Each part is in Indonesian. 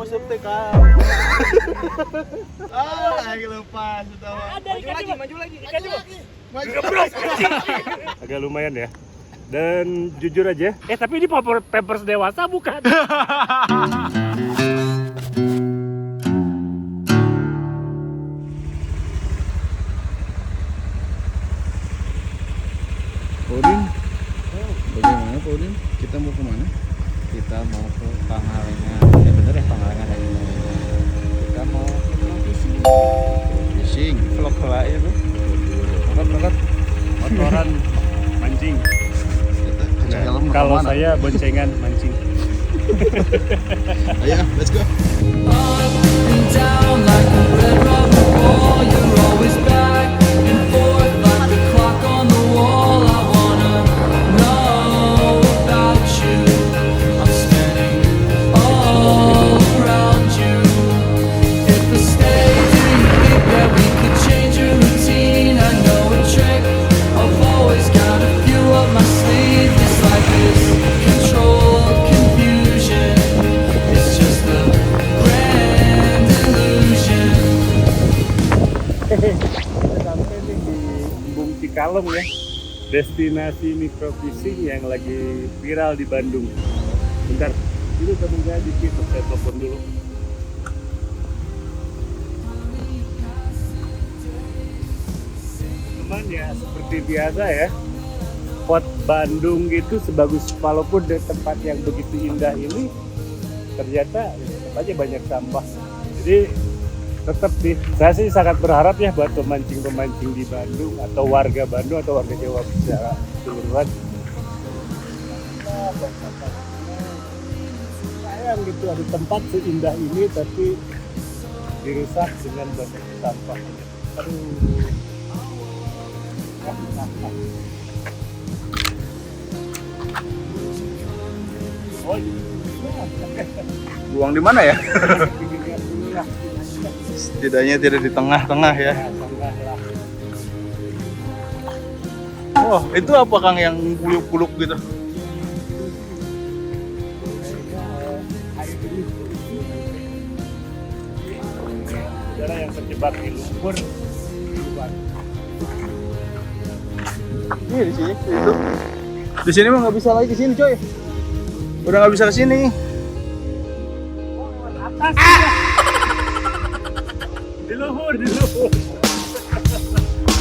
ngusap teh kan. Lagi lepas tahu. Maju lagi. Agak lumayan ya. Dan jujur aja, tapi ini Pampers dewasa bukan? Udin, bagaimana Pak Udin? Kita mau kemana? Kita mau ke Pangalengan. Bener ya Pangalengan ya. Kita mau Fishing. vlog lah ya tuh. Angkat. Motoran mancing. Kita kaca helm mau Kalau kemana? saya boncengan mancing. Ayo, let's go. Down like a red rubber ball, you're always back and forth like the clock on the wall. I wanna know about you. I'm spinning all around you. If I stay, do you think that we could change your routine? I know a trick. I've always got a few up my sleeve. This life is controlled confusion. It's just a grand illusion. Kita sampai nih di Embung Cikalong ya, destinasi microfishing yang lagi viral di Bandung. Bentar, itu temen saya dikit, saya telepon dulu. Teman ya, seperti biasa ya, spot Bandung gitu sebagus walaupun di tempat yang begitu indah ini, ternyata tetap aja banyak sampah. Jadi tetap sih, saya sih sangat berharap ya buat pemancing-pemancing di Bandung atau warga Bandung atau warga Jawa secara keseluruhan. Sayang gitu ada tempat seindah ini tapi dirusak dengan banyak sampah. Aduh. Oh, Buang di mana ya? Setidaknya tidak di tengah-tengah ya. Oh, itu apa Kang yang guluk-guluk gitu? Udara yang terjebak di lumpur. Ini di sini, itu. Di sini mah nggak bisa lagi ke sini, coy. Udah nggak bisa ke sini. Atas. Di luhur.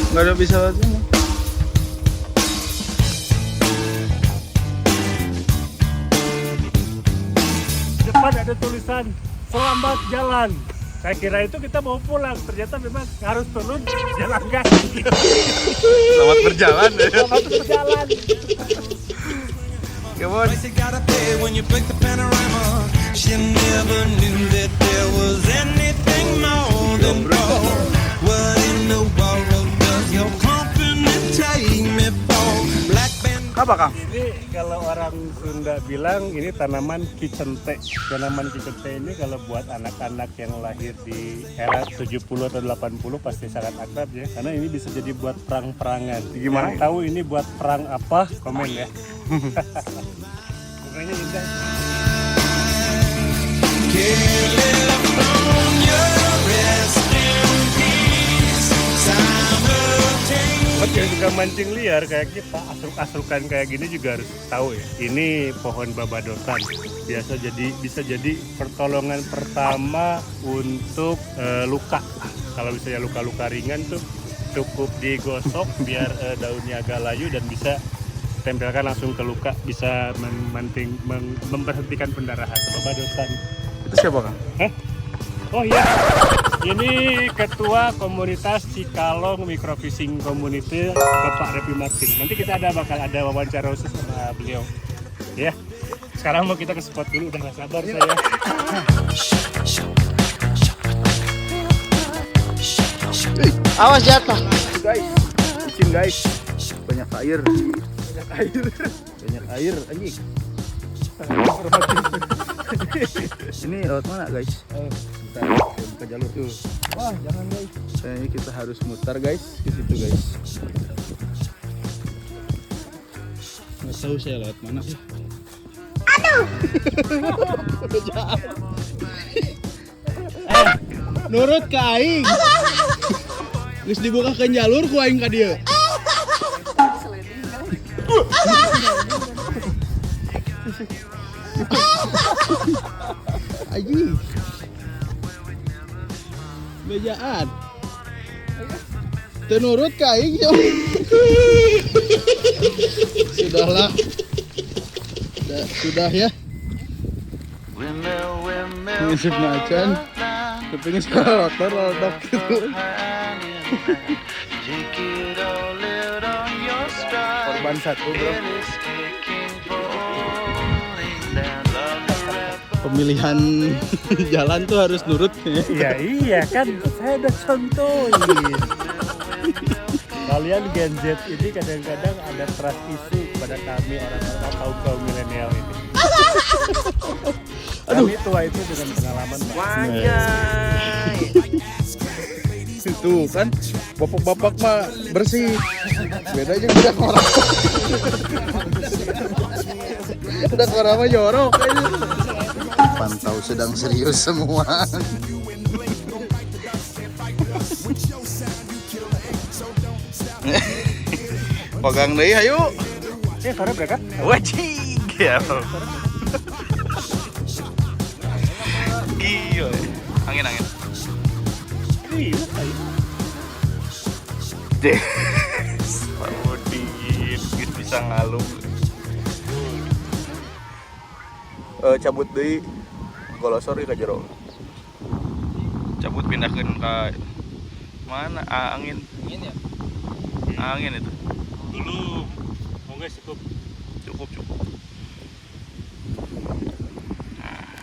Nggak ada bisa ke sini. Depan ada tulisan selamat jalan. Saya kira itu kita mau pulang, ternyata memang harus turun jalan kaki. Selamat berjalan ya. Selamat berjalan. Come on. You gotta pay when you break the panorama. She never knew that there was anything more than gold. What in the world does your company take me for? Black band. Apa Kang? Ini kalau orang Sunda bilang ini tanaman kicente. Tanaman kicente ini kalau buat anak-anak yang lahir di era 70 atau 80 pasti sangat akrab ya. Karena ini bisa jadi buat perang-perangan. Gimana? Yang tahu ini buat perang apa? Komen ya. Bunganya indah. California, rest in peace. Simultaneous. Buat yang suka mancing liar kayak kita, asruk-asrukan kayak gini juga harus tahu ya. Ini pohon babadosan. Bisa jadi pertolongan pertama untuk luka. Kalau misalnya luka-luka ringan tuh cukup digosok biar daunnya agak layu dan bisa tempelkan langsung ke luka, bisa memberhentikan pendarahan. Babadosan. Itu siapa Kang? Hah? Oh iya, ini ketua komunitas Cikalong Microfishing Community, Bapak Repi Martin. Nanti kita bakal ada wawancara khusus sama beliau. Ya, sekarang mau kita ke spot dulu, udah gak sabar saya. Awas jatuh. Guys, kucing guys. Banyak air. Banyak air anjing. Ini lewat mana guys? Bentar, buka jalur tuh. Wah, jangan guys. Kayaknya kita harus mutar guys ke situ guys. Nggak tahu saya lewat mana sih. Aduh. Nurut ke aing. Geus dibukakeun jalur ku aing ka dieu. Aji. Bejaan. Teu nurut ka aing. Sudahlah. Sudah ya. Ngisip nacan. Kepingin sekolah rodok gitu. Korban satu bro. Pemilihan jalan tuh harus nurut ya. Iya kan, saya udah contohin. Kalian Gen Z ini kadang-kadang ada trust issue kepada kami orang-orang kaum milenial ini. Kami tua itu dengan pengalaman. Itu kan bapak-bapak mah bersih. Beda aja udah orang. Udah orang mah jorok. Pantau sedang serius semua. Pegang deh, ayo. Sore berangkat? Wajib. Gila. Angin. Iya, ayo. Deh. Pak Udin bisa ngalung. Cabut deui golosor ka jero. Cabut pindahkeun ka mana? Angin ya? Angin itu. Belum. Mau nggak cukup? Cukup.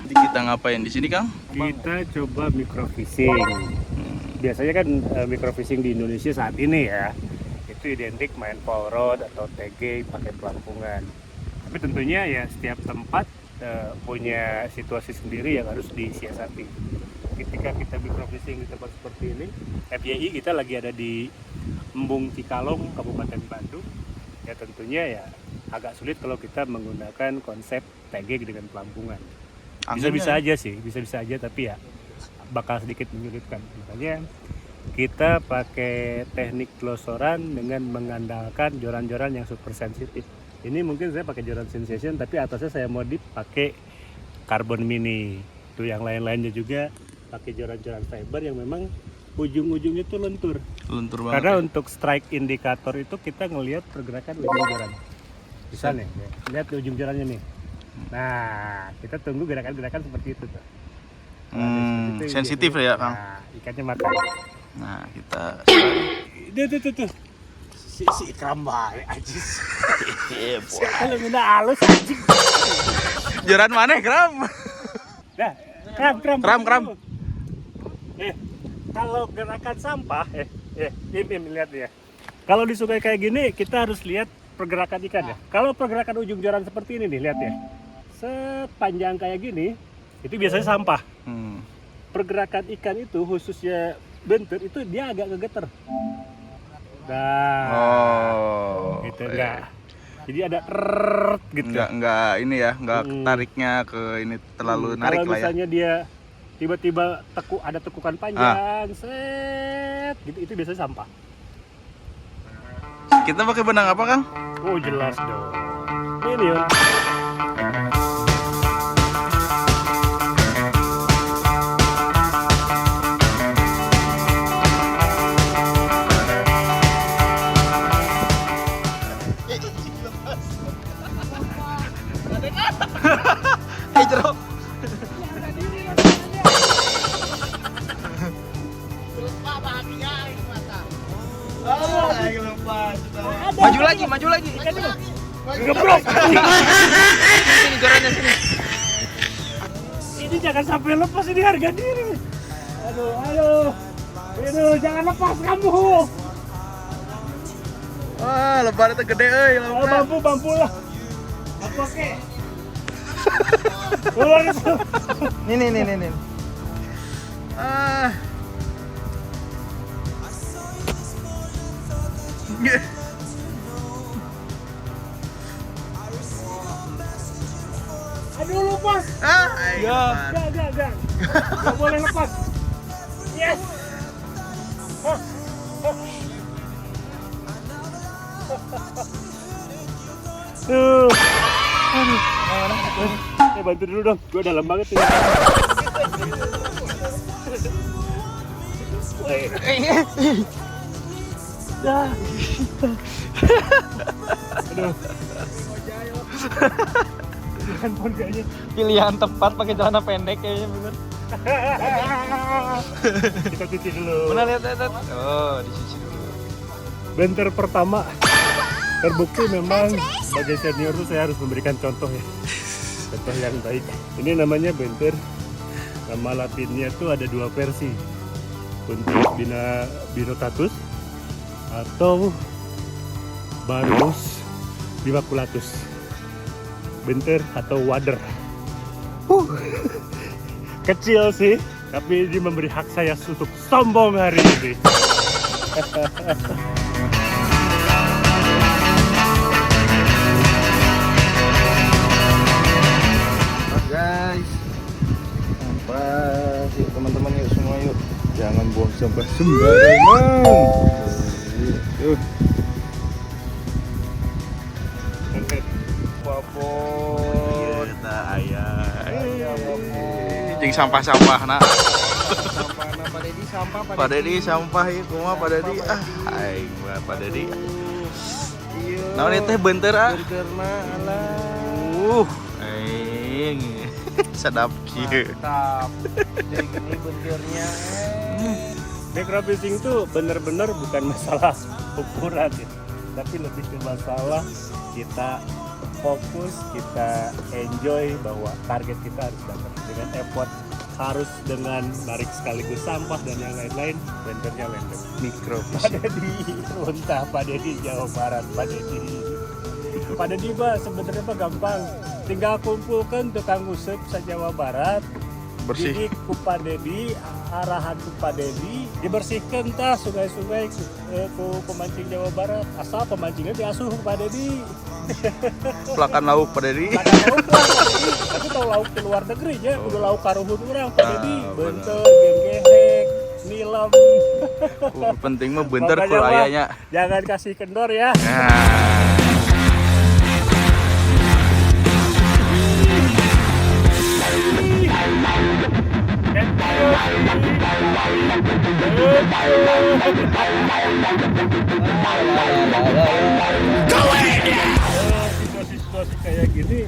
Jadi kita ngapain di sini, Kang? Kita coba microfishing. Biasanya kan microfishing di Indonesia saat ini ya, itu identik main pole rod atau TG pakai pelampungan. Tapi tentunya ya setiap tempat punya situasi sendiri yang harus disiasati. Ketika kita microfishing di tempat seperti ini, FYI kita lagi ada di Embung Cikalong, Kabupaten Bandung. Ya tentunya ya agak sulit kalau kita menggunakan konsep TG dengan pelampungan. Bisa-bisa aja sih, bisa-bisa aja, tapi ya bakal sedikit menyulitkan. Makanya kita pakai teknik telosoran dengan mengandalkan joran-joran yang super sensitif. Ini mungkin saya pakai joran sensation, tapi atasnya saya modif pakai carbon mini. Tuh yang lain-lainnya juga pakai joran-joran fiber yang memang ujung-ujungnya tuh lentur. Lentur banget. Karena untuk strike indikator itu kita ngelihat pergerakan ujung joran. Bisa nih, lihat ujung jorannya nih. Nah, kita tunggu gerakan-gerakan seperti itu tuh. Sensitif ya, Kang. Nah, ikannya makan. Nah, kita Tuh. Si Ikram bae ajis. Kalau mina halus anjing. joran mana, Kram? Nah, Kram. Kalau gerakan sampah, lihat ya. Kalau di sungai kayak gini, kita harus lihat pergerakan ikan ya. Kalau pergerakan ujung joran seperti ini nih, lihat ya. Sepanjang kayak gini, itu biasanya sampah. Pergerakan ikan itu khususnya bentur itu dia agak ngegeter. Nah, gitu enggak. Jadi ada gitu. Enggak ini ya, enggak tariknya ke ini terlalu narik lah ya. Kalau misalnya dia tiba-tiba ada tekukan panjang, set, gitu itu biasanya sampah. Kita pakai benang apa, Kang? Oh, jelas dong. Ini ya. Jero. Maju lagi. Ngeblok. Sini jorannya sini. Ini jangan sampai lepas, ini harga diri. Aduh. Ini jangan lepas kamu. Wah, lebar itu gede euy, Bambu lah. Apa ke? Ular itu. Nih. Aduh, lepas. Iya. Enggak boleh lepas. Yes. Tuh. Bantu dulu dong, gue dalam banget ini. Aduh. Handphone kayaknya. Pilihan tepat pakai celana pendek kayaknya bener. Kita cuci dulu. Mana lihat. Oh, dicuci dulu. Benter pertama terbukti memang sebagai senior tuh saya harus memberikan contoh ya. Contoh yang baik. Ini namanya benter. Nama latinnya tuh ada dua versi. Untuk Binotatus atau Barus bivaculatus. Benter atau wader. Kecil sih, tapi ini memberi hak saya untuk sombong hari ini. Guys, sampah yuk teman-teman, yuk semua yuk, jangan buang sampah sembarangan. Yuk. Wapun, Kita ayah. jeung sampah-sampah nak. Sampah na Pak Dedi sampah Pak Dedi sampah ieu kumaha Pak Dedi? Aing mah Pak Dedi. Naon ieu teh beunteur ah? Burgerna alah. Aing sadap kieu. Mantap. Jadi gini burgernya. Microfishing tuh bener-bener bukan masalah ukuran ya, tapi lebih ke masalah kita fokus, kita enjoy bahwa target kita harus dapat dengan effort, harus dengan narik sekaligus sampah dan yang lain-lain. Benternya lender Microfishing. Pak Dedi, Untah Pak Dedi Jawa Barat, Pak Dedi. Pak Dedi mah sebenarnya mah gampang, tinggal kumpulkan tukang ngusep se-Jawa Barat, Bersih. didik ku Pak Dedi, arahan ku Pak Dedi, dibersihkan tah sungai-sungai ku pemancing Jawa Barat, asal pemancingnya diasuh ku Pak Dedi. Pelakan lauk Pak Dedi. Kadang lauk lah Pak Dedi, aku tahu lauk ke luar negeri ya, udah lauk karuhun orang Pak Dedi, benar. bentel, genggehek, nilam. Penting mah beunteur Makanya ku mah, ayanya. jangan kasih kendor ya. Nah. Situasi kayak gini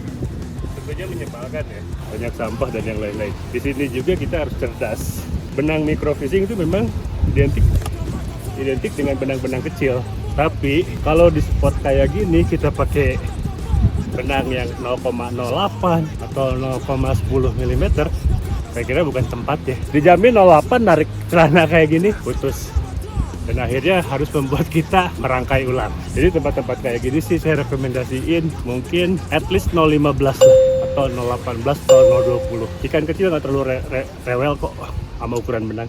tentunya menyebalkan ya, banyak sampah dan yang lain-lain. Di sini juga kita harus cerdas. Benang microfishing itu memang identik dengan benang-benang kecil. Tapi kalau di spot kayak gini kita pakai benang yang 0,08 atau 0,10 mm, saya kira bukan tempat ya. Dijamin 08 narik celana kayak gini putus. Dan akhirnya harus membuat kita merangkai ulang. Jadi tempat-tempat kayak gini sih saya rekomendasiin mungkin at least 015 lah, atau 018 atau 020. Ikan kecil nggak terlalu rewel kok sama ukuran benang.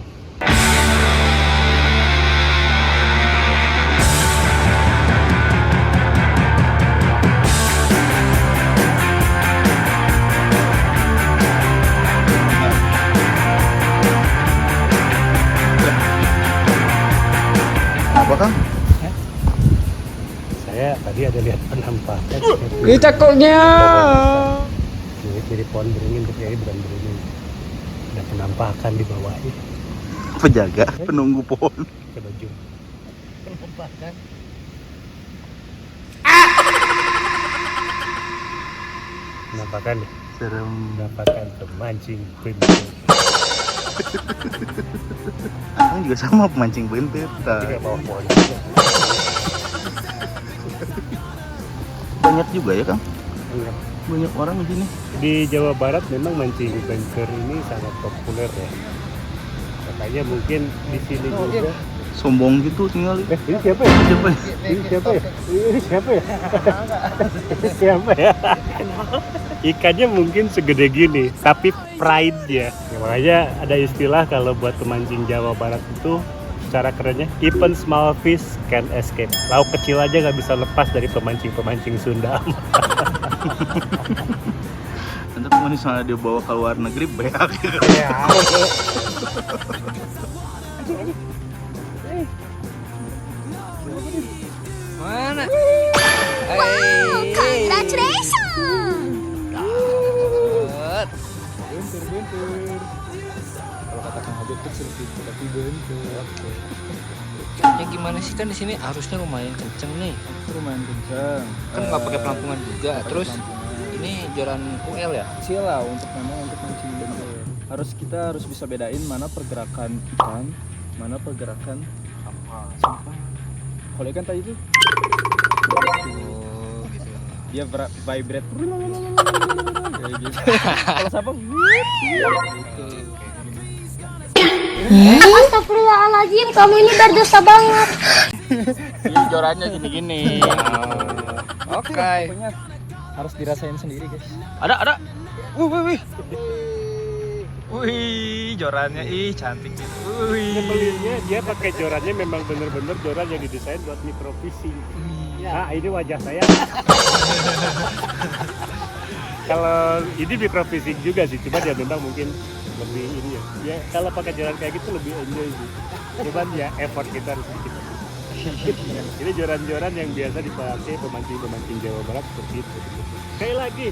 Apa Kang? Saya tadi ada lihat penampakan. Ini cakoknya. Mirip pohon beringin, tapi ini bukan beringin. Ada penampakan di bawahnya. Penjaga, penunggu pohon. Kedoju. Penampakan. Penampakan ya? Serem. Penampakan pemancing beunteur. Akang juga sama pemancing beunteur. Di bawah pohon. Banyak juga ya Kang? Iya. Banyak orang di sini. Di Jawa Barat memang mancing beunteur ini sangat populer ya. Makanya mungkin di sini juga. Sombong gitu tinggal. Ini siapa ya? Siapa ya? Ini siapa ya? Ini siapa ya? Ini siapa ya? Ikannya mungkin segede gini, tapi pride ya. Makanya ada istilah kalau buat pemancing Jawa Barat itu, cara kerennya, even small fish can escape. Lauk kecil aja nggak bisa lepas dari pemancing-pemancing Sunda. Mantap. misalnya dia bawa ke luar negeri beak. Mana? Congratulations! Bentur. Kalau kata Kang Habib kecil gitu, tapi bentur. Ya gimana sih, kan di sini arusnya lumayan kenceng nih. Lumayan kencang. Kan nggak pakai pelampungan juga. Terus ini joran UL ya? Kecil lah untuk mancing bentur. Kita harus bisa bedain mana pergerakan ikan, mana pergerakan sampah. Kalau ikan tadi itu Oh, gitu. dia vibrate kayak gitu. Kalau sampah Astagfirullahaladzim, kamu ini berdosa banget. ini jorannya gini-gini. Oke. Pokoknya harus dirasain sendiri, guys. Ada. Wih, jorannya cantik gitu. Nyebelinnya dia pakai jorannya memang bener-bener joran yang didesain buat microfishing. Nah, ini wajah saya. Kalau ini microfishing juga sih, cuma dia memang mungkin lebih ini ya. Ya kalau pakai joran kayak gitu lebih enjoy sih. Cuman ya effort kita harus sedikit. Ini joran-joran yang biasa dipakai pemancing Jawa Barat seperti itu. Sekali lagi,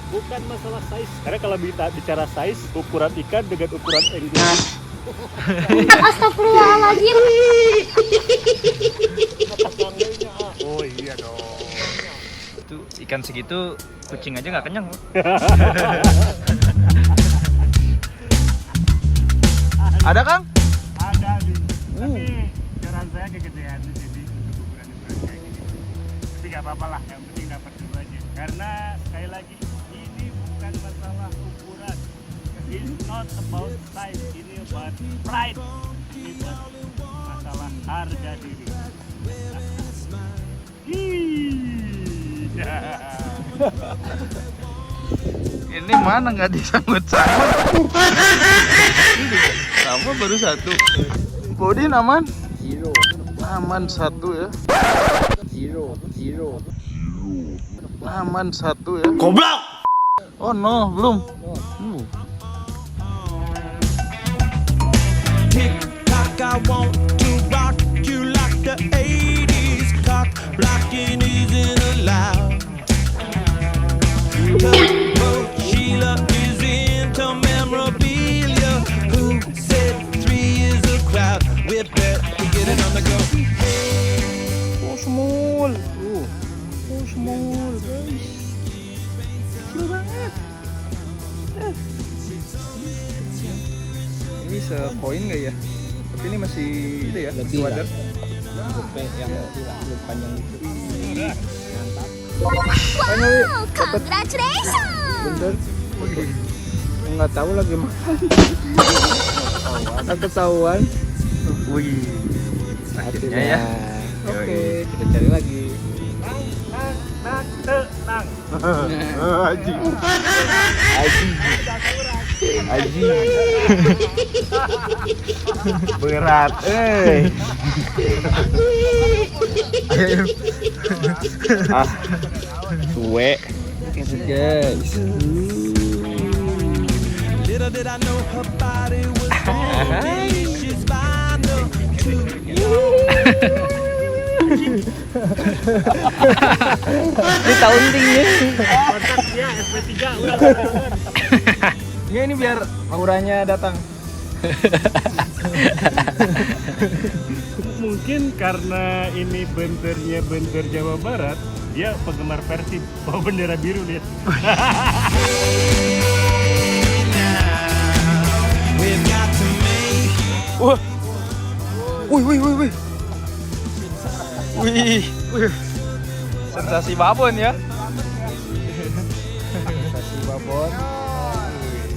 bukan masalah size. Karena kalau bicara size, ukuran ikan dengan ukuran angle. Astagfirullahaladzim. Oh iya dong. Itu ikan segitu kucing aja nggak kenyang loh. Ada Kang? Ada nih. Tapi joran saya kegedean di sini untuk ukuran-ukuran kayak gini. Tapi nggak apa-apa lah, yang penting dapat dulu aja. Karena sekali lagi ini bukan masalah ukuran. It's not about size, ini about pride. Ini buat masalah harga diri. Ini mana nggak disangkut-sangkut? Sama baru satu. Bodin aman? Aman satu ya. Aman satu ya. Goblok. Oh no, belum. Tick tock, I want to rock you like the 80s. Cock blocking isn't allowed. Tugboat Sheila is into memorabilia. Who said 3 is a crowd? We're better get it on the go. Oh semul. Oh semul guys. Kecil banget. Ini sekoin nggak ya? Tapi ini masih itu ya, Lebih lah. wadah. Yang lebih panjang itu. Wow, congratulations! Bentar. Nggak tahu lagi makan. Ketahuan. Wih. Akhirnya ya. Oke, kita cari lagi. Tenang. Aji. Berat, Suwe. Guys. Little did I know her body was born. She's final to Ini tauntingnya. Ya, SP3 udah. Ya ini biar auranya datang. Mungkin karena ini benternya benter Jawa Barat, dia penggemar Persib, bawa bendera biru dia. We've got to make Wah. Wih. Wih. Sensasi babon ya. Sensasi babon.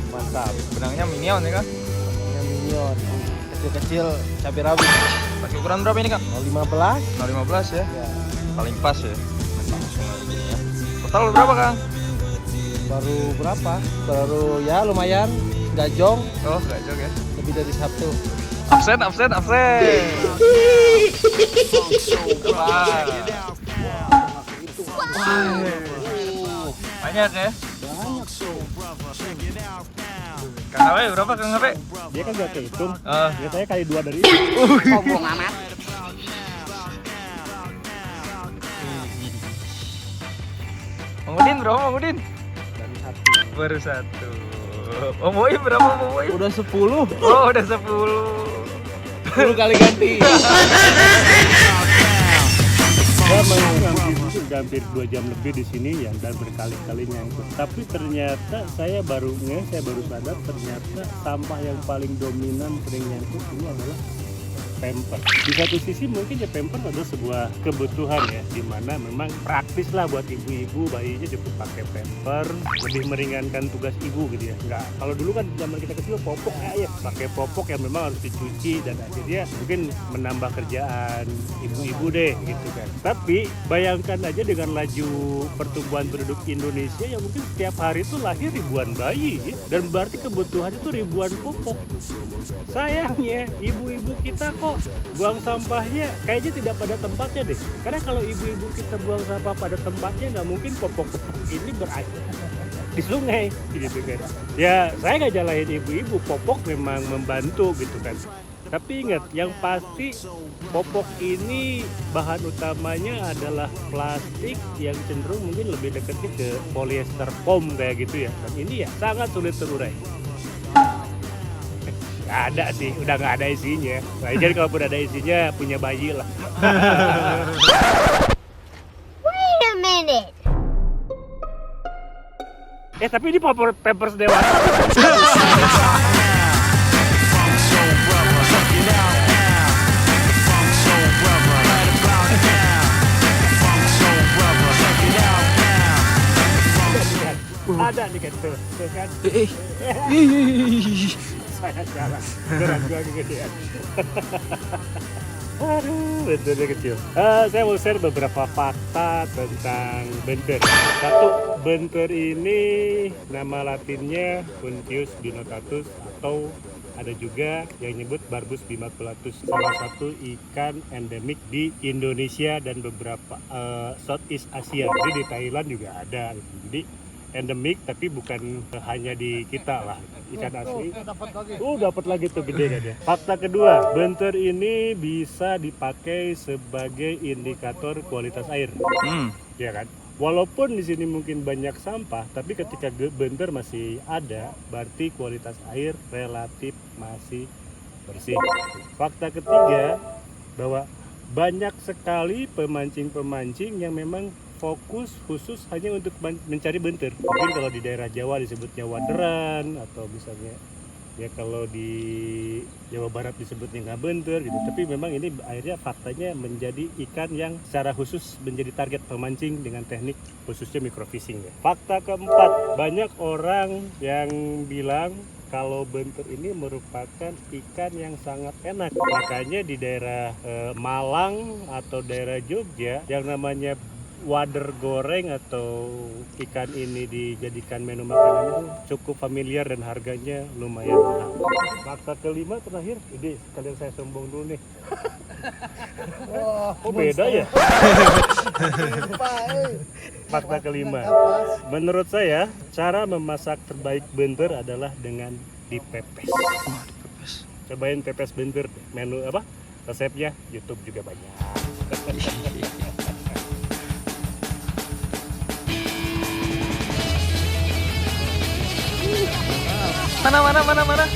Mantap. Benangnya minion ya kan? Benangnya minion. Kecil-kecil cabai rawit. Pakai ukuran berapa ini Kak? 0,15. 0,15 ya? Ya. Paling pas ya. Langsung aja gini ya. Total berapa Kang? Baru berapa? Baru ya lumayan, nggak jong, Oh, nggak jauh ya. lebih dari Sabtu. Absen. Banyak ya? Banyak so. Kang HP berapa Kang HP? Dia kan gak kehitung. Ah. Biasanya kali 2 dari itu. Sombong amat. Mang Udin berapa Mang Udin? Baru 1. Om Boy berapa Om Boy? Udah 10. Oh udah 10. 10 kali ganti. Saya hampir 2 jam lebih di sini ya, dan berkali-kali nyangkut. Tapi ternyata saya baru sadar ternyata sampah yang paling dominan sering nyangkut ini adalah pamper. Di satu sisi mungkin ya pamper adalah sebuah kebutuhan ya, dimana memang praktis lah buat ibu-ibu, bayinya cukup pakai pamper, lebih meringankan tugas ibu gitu ya. Enggak, kalau dulu kan zaman kita kecil popok ya pakai popok yang memang harus dicuci dan akhirnya mungkin menambah kerjaan ibu-ibu deh gitu kan. Tapi bayangkan aja dengan laju pertumbuhan penduduk Indonesia yang mungkin setiap hari itu lahir ribuan bayi ya, dan berarti kebutuhannya itu ribuan popok. Sayangnya ibu-ibu kita kok buang sampahnya kayaknya tidak pada tempatnya deh. Karena kalau ibu-ibu kita buang sampah pada tempatnya, nggak mungkin popok-popok ini berakhir di sungai gitu kan. Ya saya nggak jalanin ibu-ibu, popok memang membantu gitu kan. Tapi ingat, yang pasti popok ini bahan utamanya adalah plastik yang cenderung mungkin lebih dekatnya ke polyester foam kayak gitu ya. Dan ini ya sangat sulit terurai. Nggak ada sih, udah nggak ada isinya. Nah, jadi kalaupun ada isinya, punya bayi lah. Wait a minute. Tapi ini Pampers dewasa. Ada nih kan tuh kan. Saya jalan, berat gua kegedean. Aduh, benternya kecil. Saya mau share beberapa fakta tentang benter. Satu, benter ini nama latinnya Puntius binotatus, atau ada juga yang nyebut Barbus bimaculatus, salah satu ikan endemik di Indonesia dan beberapa Southeast Asia. Jadi di Thailand juga ada. Jadi endemik tapi bukan hanya di kita lah, ikan asli. Dapat lagi tuh gede kan ya. Fakta kedua, benter ini bisa dipakai sebagai indikator kualitas air. Ya kan? Walaupun di sini mungkin banyak sampah, tapi ketika benter masih ada, berarti kualitas air relatif masih bersih. Fakta ketiga, bahwa banyak sekali pemancing-pemancing yang memang fokus khusus hanya untuk mencari benter. Mungkin kalau di daerah Jawa disebutnya waderan, atau misalnya ya kalau di Jawa Barat disebutnya nggak benter gitu. Tapi memang ini akhirnya faktanya menjadi ikan yang secara khusus menjadi target pemancing dengan teknik khususnya microfishing ya. Fakta keempat, banyak orang yang bilang kalau benter ini merupakan ikan yang sangat enak. Makanya di daerah Malang atau daerah Jogja yang namanya wader goreng atau ikan ini dijadikan menu makanan itu cukup familiar dan harganya lumayan mahal. Fakta kelima terakhir, ini sekalian saya sombong dulu nih. Oh beda ya? Fakta kelima, menurut saya cara memasak terbaik benter adalah dengan dipepes. Cobain pepes benter, menu apa? Resepnya YouTube juga banyak. Mana?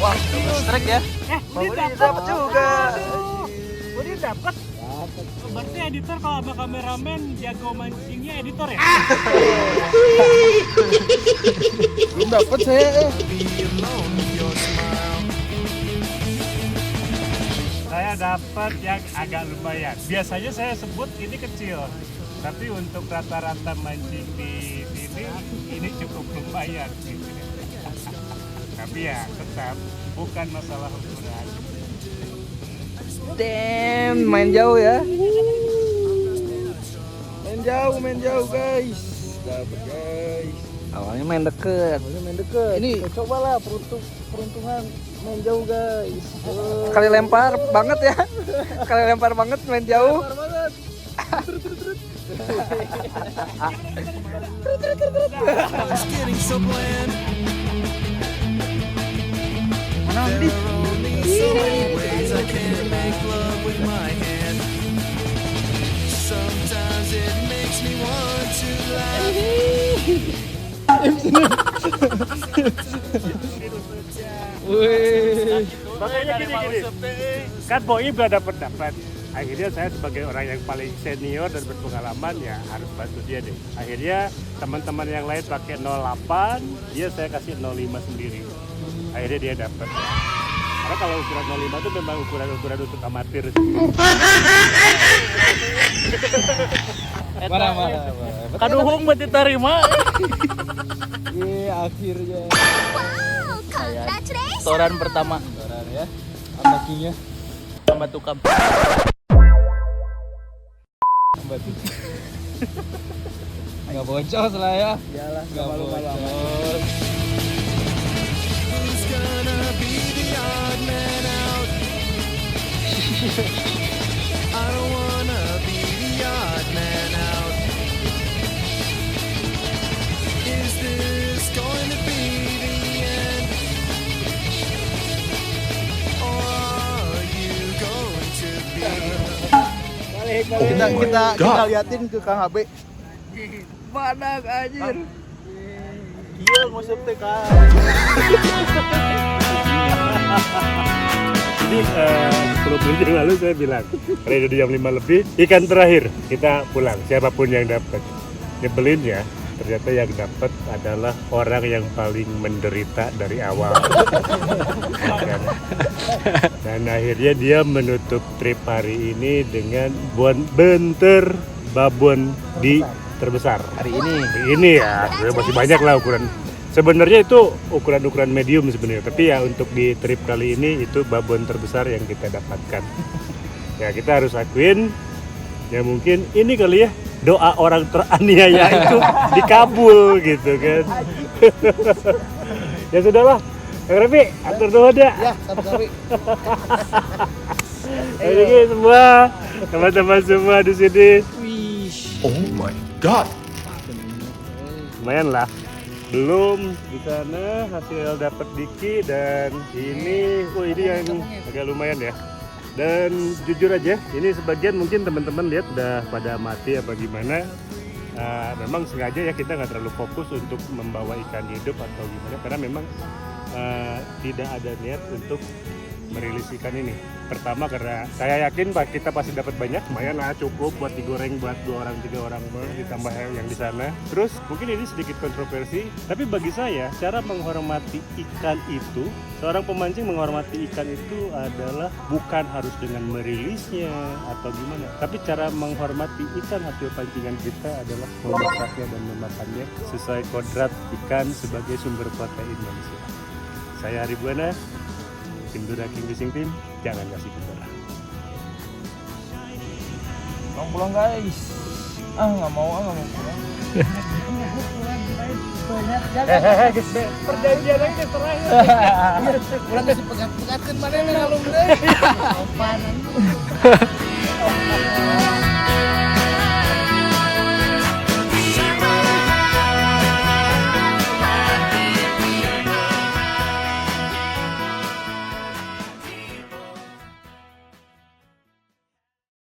Wah, strike ya. Ini dapat juga. Ini dapat. Berarti editor kalau sama kameramen jago mancingnya editor ya? Belum dapat saya. Saya dapat yang agak lumayan. Biasanya saya sebut ini kecil, tapi untuk rata-rata mancing di sini ini cukup lumayan. Tapi ya tetap bukan masalah ukuran. Damn, main jauh ya. Main jauh guys. Dapat guys. Awalnya main deket. Ini cobalah peruntungan main jauh guys. Kali lempar banget ya. Kali lempar banget main jauh. It's getting so bland. Wih. Makanya gini. Kan Boim gak dapat. Akhirnya saya sebagai orang yang paling senior dan berpengalaman ya harus bantu dia deh. Akhirnya teman-teman yang lain pakai 08, dia saya kasih 05 sendiri. Akhirnya dia dapat. Karena kalau ukuran 05 itu memang ukuran untuk amatir. Mana. Kaduhung buat diterima. Iya, akhirnya. Wow, congratulations! Setoran pertama. Setoran ya. Anaknya. Tambah tukam. Nggak boncos lah ya. Iyalah, nggak malu-malu. Who's gonna be the odd man out? I don't wanna be the odd man out. Is this going to be the end? Or are you going to be? Kita liatin ke Kang Habe. Mana anjir? Iya, ngusap teh Kang. Jadi 10 menit yang lalu saya bilang, karena udah jam 5 lebih, ikan terakhir, kita pulang, siapapun yang dapat. Nyebelin ya, ternyata yang dapat adalah orang yang paling menderita dari awal. Dan akhirnya dia menutup trip hari ini dengan benter babon di terbesar. Hari ini. Ini ya, masih banyak lah ukuran. Sebenarnya itu ukuran-ukuran medium sebenarnya, tapi ya untuk di trip kali ini itu babon terbesar yang kita dapatkan. Ya kita harus akuin, ya mungkin ini kali ya doa orang teraniaya itu dikabul gitu kan. Ya sudahlah, Kang Repi, atur doa dah. Ya, sabi-sabi. Ini semua teman-teman semua di sini. Oh my god! Lumayan lah. Belum di sana hasil dapat Diki dan ini yang agak lumayan ya. Dan jujur aja, ini sebagian mungkin teman-teman lihat udah pada mati apa gimana. Memang sengaja ya kita nggak terlalu fokus untuk membawa ikan hidup atau gimana karena memang tidak ada niat untuk merilis ikan ini. Pertama karena saya yakin kita pasti dapat banyak, lumayan lah cukup buat digoreng buat 2 orang 3 orang ditambah yang di sana. Terus mungkin ini sedikit kontroversi, tapi bagi saya cara menghormati ikan itu, seorang pemancing menghormati ikan itu adalah bukan harus dengan merilisnya atau gimana, tapi cara menghormati ikan hasil pancingan kita adalah memasaknya dan memakannya sesuai kodrat ikan sebagai sumber protein manusia. Saya Ari Buana, tim Dura King Fishing Team, jangan kasih kendala. Pulang guys. Nggak mau pulang. Perjanjian lagi terakhir. Pulang kasih pegat-pegatkan mana yang ngalung deh.